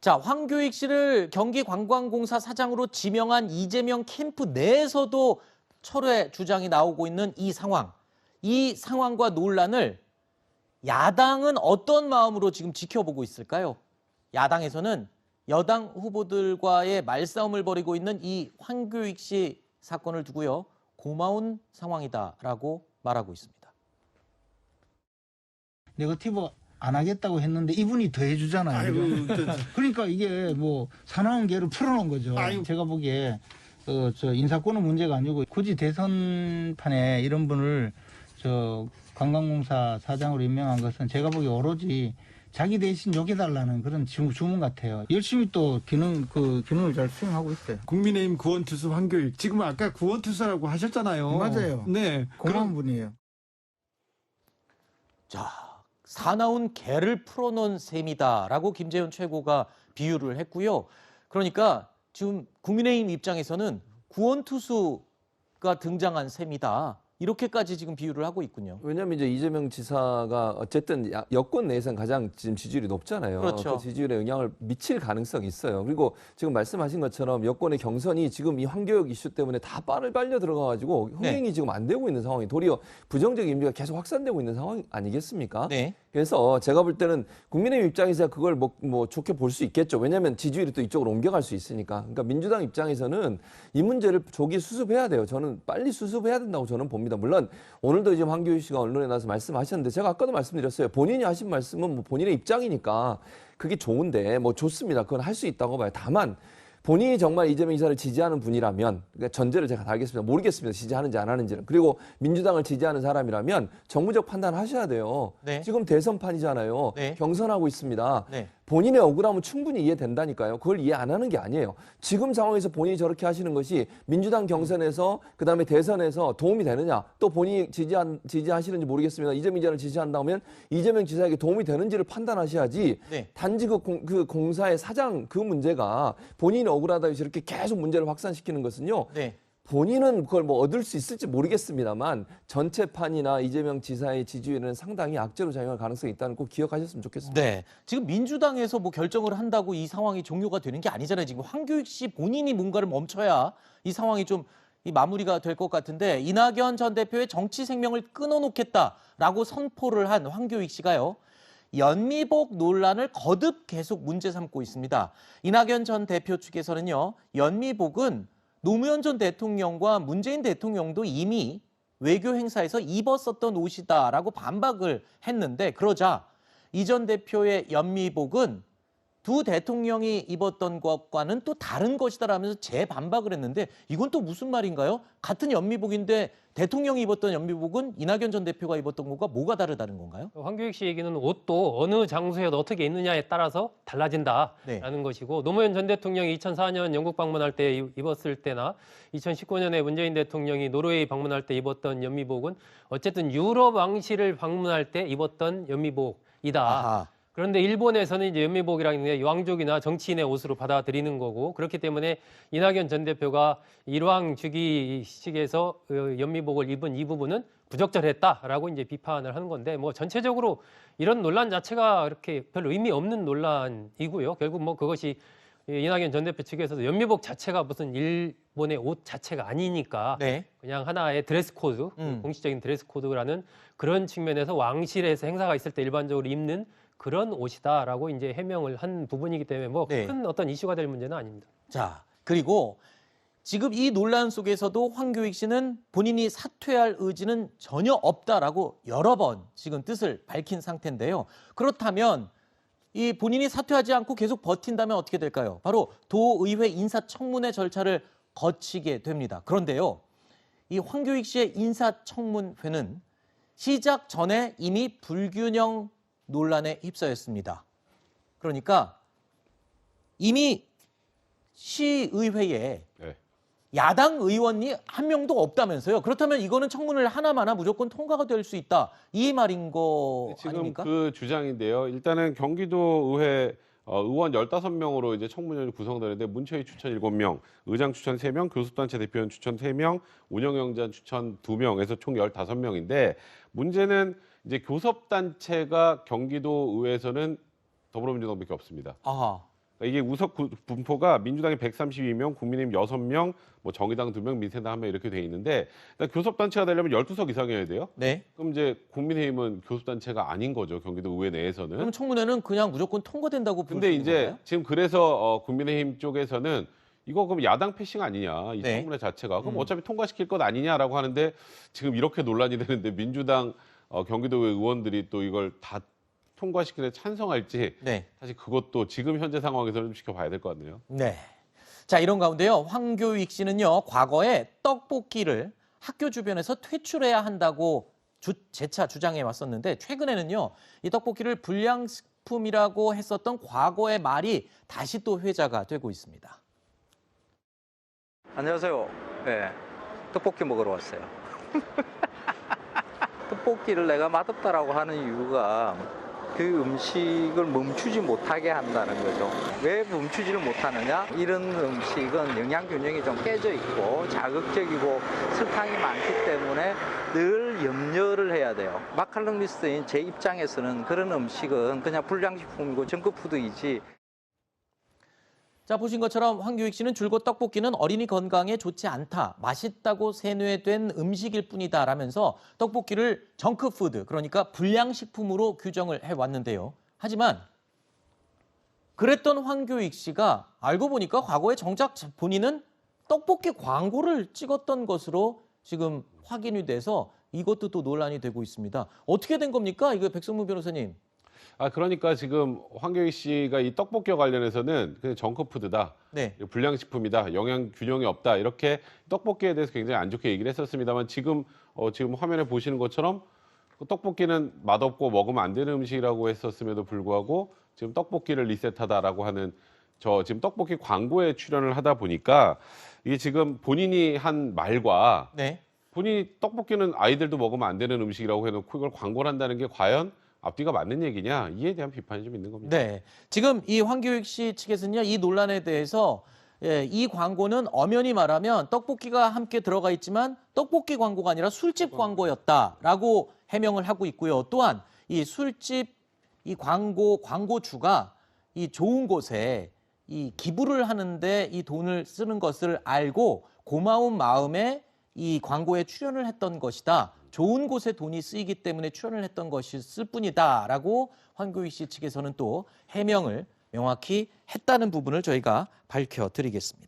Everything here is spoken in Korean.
자, 황교익 씨를 경기관광공사 사장으로 지명한 이재명 캠프 내에서도 철회 주장이 나오고 있는 이 상황과 논란을 야당은 어떤 마음으로 지금 지켜보고 있을까요? 야당에서는 여당 후보들과의 말싸움을 벌이고 있는 이 황교익 씨 사건을 두고요. 고마운 상황이다라고 말하고 있습니다. 네거티브 안 하겠다고 했는데 이분이 더 해주잖아요. 아이고, 그러니까 이게 뭐 사나운 개를 풀어놓은 거죠. 아이고. 제가 보기에 저 인사권은 문제가 아니고 굳이 대선판에 이런 분을 저 관광공사 사장으로 임명한 것은 제가 보기에 오로지 자기 대신 욕해달라는 그런 주문 같아요. 열심히 또 기능을 잘 수행하고 있어요. 국민의힘 구원투수 황교익. 지금 아까 구원투수라고 하셨잖아요. 맞아요. 네. 고마운 분이에요. 자, 사나운 개를 풀어놓은 셈이다라고 김재현 최고가 비유를 했고요. 그러니까 지금 국민의힘 입장에서는 구원투수가 등장한 셈이다. 이렇게까지 지금 비유를 하고 있군요. 왜냐하면 이제 이재명 지사가 어쨌든 여권 내에서는 가장 지금 지지율이 높잖아요. 그렇죠. 그 지지율에 영향을 미칠 가능성이 있어요. 그리고 지금 말씀하신 것처럼 여권의 경선이 지금 이 황교익 이슈 때문에 다 빨려 들어가가지고 흥행이 지금 안 되고 있는 상황이 도리어 부정적 인비가 계속 확산되고 있는 상황 아니겠습니까? 네. 그래서 제가 볼 때는 국민의힘 입장에서 그걸 뭐 좋게 볼 수 있겠죠. 왜냐하면 지지율이 또 이쪽으로 옮겨갈 수 있으니까. 그러니까 민주당 입장에서는 이 문제를 조기 수습해야 돼요. 저는 빨리 수습해야 된다고 저는 봅니다. 물론 오늘도 지금 황교익 씨가 언론에 나와서 말씀하셨는데 제가 아까도 말씀드렸어요. 본인이 하신 말씀은 뭐 본인의 입장이니까 그게 좋은데 뭐 좋습니다. 그건 할 수 있다고 봐요. 다만 본인이 정말 이재명 지사를 지지하는 분이라면, 그러니까 전제를 제가 다 알겠습니다. 모르겠습니다. 지지하는지 안 하는지는. 그리고 민주당을 지지하는 사람이라면 정무적 판단을 하셔야 돼요. 네. 지금 대선판이잖아요. 네. 경선하고 있습니다. 네. 본인의 억울함은 충분히 이해된다니까요. 그걸 이해 안 하는 게 아니에요. 지금 상황에서 본인이 저렇게 하시는 것이 민주당 경선에서 그다음에 대선에서 도움이 되느냐, 또 본인이 지지하시는지 모르겠습니다. 이재명 지사를 지지한다면 이재명 지사에게 도움이 되는지를 판단하셔야지. 네. 단지 그 공사의 사장 그 문제가 본인이 억울하다 해서 이렇게 계속 문제를 확산시키는 것은요. 네. 본인은 그걸 뭐 얻을 수 있을지 모르겠습니다만 전체 판이나 이재명 지사의 지지율은 상당히 악재로 작용할 가능성이 있다는 거 꼭 기억하셨으면 좋겠습니다. 네. 지금 민주당에서 뭐 결정을 한다고 이 상황이 종료가 되는 게 아니잖아요. 지금 황교익 씨 본인이 뭔가를 멈춰야 이 상황이 좀 이 마무리가 될 것 같은데 이낙연 전 대표의 정치 생명을 끊어놓겠다라고 선포를 한 황교익 씨가요. 연미복 논란을 거듭 계속 문제 삼고 있습니다. 이낙연 전 대표 측에서는요. 연미복은 노무현 전 대통령과 문재인 대통령도 이미 외교 행사에서 입었었던 옷이다라고 반박을 했는데 그러자 이 전 대표의 연미복은 두 대통령이 입었던 것과는 또 다른 것이다라면서 재반박을 했는데 이건 또 무슨 말인가요? 같은 연미복인데 대통령이 입었던 연미복은 이낙연 전 대표가 입었던 것과 뭐가 다르다는 건가요? 황교익 씨 얘기는 옷도 어느 장소에 어떻게 있느냐에 따라서 달라진다라는 것이고 노무현 전 대통령이 2004년 영국 방문할 때 입었을 때나 2019년에 문재인 대통령이 노르웨이 방문할 때 입었던 연미복은 어쨌든 유럽 왕실을 방문할 때 입었던 연미복이다. 아하. 그런데 일본에서는 이제 연미복이라는 게 왕족이나 정치인의 옷으로 받아들이는 거고 그렇기 때문에 이낙연 전 대표가 일왕 즉위식에서 연미복을 입은 이 부분은 부적절했다라고 이제 비판을 하는 건데 뭐 전체적으로 이런 논란 자체가 이렇게 별 의미 없는 논란이고요. 결국 뭐 그것이 이낙연 전 대표 측에서도 연미복 자체가 무슨 일본의 옷 자체가 아니니까 네. 그냥 하나의 드레스 코드, 공식적인 드레스 코드라는 그런 측면에서 왕실에서 행사가 있을 때 일반적으로 입는 그런 옷이다라고 이제 해명을 한 부분이기 때문에 뭐 큰 어떤 이슈가 될 문제는 아닙니다. 자, 그리고 지금 이 논란 속에서도 황교익 씨는 본인이 사퇴할 의지는 전혀 없다라고 여러 번 지금 뜻을 밝힌 상태인데요. 그렇다면 이 본인이 사퇴하지 않고 계속 버틴다면 어떻게 될까요? 바로 도의회 인사청문회 절차를 거치게 됩니다. 그런데요, 이 황교익 씨의 인사청문회는 시작 전에 이미 불균형 논란에 휩싸였습니다. 그러니까 이미 시의회에 야당 의원이 한 명도 없다면서요. 그렇다면 이거는 청문회를 하나마나 무조건 통과가 될 수 있다. 이 말인 거 지금 아닙니까? 그 주장인데요. 일단은 경기도 의회 의원 15명으로 이제 청문회를 구성되는데 문체위 추천 7명, 의장 추천 3명, 교섭단체 대표원 추천 3명, 운영위원장 추천 2명에서 총 15명인데 문제는 이제 교섭단체가 경기도 의회에서는 더불어민주당밖에 없습니다. 아하. 이게 우석 분포가 민주당이 132명, 국민의힘 6명, 뭐 정의당 2명, 민생당 1명 이렇게 돼 있는데 일단 교섭단체가 되려면 12석 이상이어야 돼요. 네. 그럼 이제 국민의힘은 교섭단체가 아닌 거죠. 경기도 의회 그럼 내에서는. 청문회는 그냥 무조건 통과된다고 볼 수 근데 있는 이제 건가요? 지금 그래서 국민의힘 쪽에서는 이거 그럼 야당 패싱 아니냐, 이 네. 청문회 자체가. 그럼 어차피 통과시킬 것 아니냐라고 하는데 지금 이렇게 논란이 되는데 민주당 경기도의회 의원들이 또 이걸 다 통과시키는 데 찬성할지 네. 사실 그것도 지금 현재 상황에서는 좀 지켜봐야 될 것 같네요. 네. 자, 이런 가운데요. 황교익 씨는요. 과거에 떡볶이를 학교 주변에서 퇴출해야 한다고 재차 주장해 왔었는데 최근에는요. 이 떡볶이를 불량식품이라고 했었던 과거의 말이 다시 또 회자가 되고 있습니다. 안녕하세요. 네, 떡볶이 먹으러 왔어요. 떡볶이를 내가 맛없다라고 하는 이유가 그 음식을 멈추지 못하게 한다는 거죠. 왜 멈추지를 못하느냐? 이런 음식은 영양 균형이 좀 깨져 있고 자극적이고 설탕이 많기 때문에 늘 염려를 해야 돼요. 마칼럼니스트인 제 입장에서는 그런 음식은 그냥 불량식품이고 정크푸드이지. 자, 보신 것처럼 황교익 씨는 줄곧 떡볶이는 어린이 건강에 좋지 않다, 맛있다고 세뇌된 음식일 뿐이다 라면서 떡볶이를 정크푸드, 그러니까 불량식품으로 규정을 해왔는데요. 하지만 그랬던 황교익 씨가 알고 보니까 과거에 정작 본인은 떡볶이 광고를 찍었던 것으로 지금 확인이 돼서 이것도 또 논란이 되고 있습니다. 어떻게 된 겁니까? 이거 백성무 변호사님. 그러니까 지금 황교익 씨가 이 떡볶이와 관련해서는 그냥 정크푸드다, 네. 불량식품이다, 영양 균형이 없다 이렇게 떡볶이에 대해서 굉장히 안 좋게 얘기를 했었습니다만 지금 화면에 보시는 것처럼 떡볶이는 맛없고 먹으면 안 되는 음식이라고 했었음에도 불구하고 지금 떡볶이를 리셋하다라고 하는 지금 떡볶이 광고에 출연을 하다 보니까 이게 지금 본인이 한 말과 네. 본인이 떡볶이는 아이들도 먹으면 안 되는 음식이라고 해놓고 이걸 광고를 한다는 게 과연 앞뒤가 맞는 얘기냐, 이에 대한 비판이 좀 있는 겁니다. 네. 지금 이 황교익 씨 측에서는요, 이 논란에 대해서 이 광고는 엄연히 말하면 떡볶이가 함께 들어가 있지만 떡볶이 광고가 아니라 술집 광고였다라고 해명을 하고 있고요. 또한 이 술집 이 광고주가 이 좋은 곳에 이 기부를 하는데 이 돈을 쓰는 것을 알고 고마운 마음에 이 광고에 출연을 했던 것이다. 좋은 곳에 돈이 쓰이기 때문에 출연을 했던 것일 뿐이다라고 황교익 씨 측에서는 또 해명을 명확히 했다는 부분을 저희가 밝혀드리겠습니다.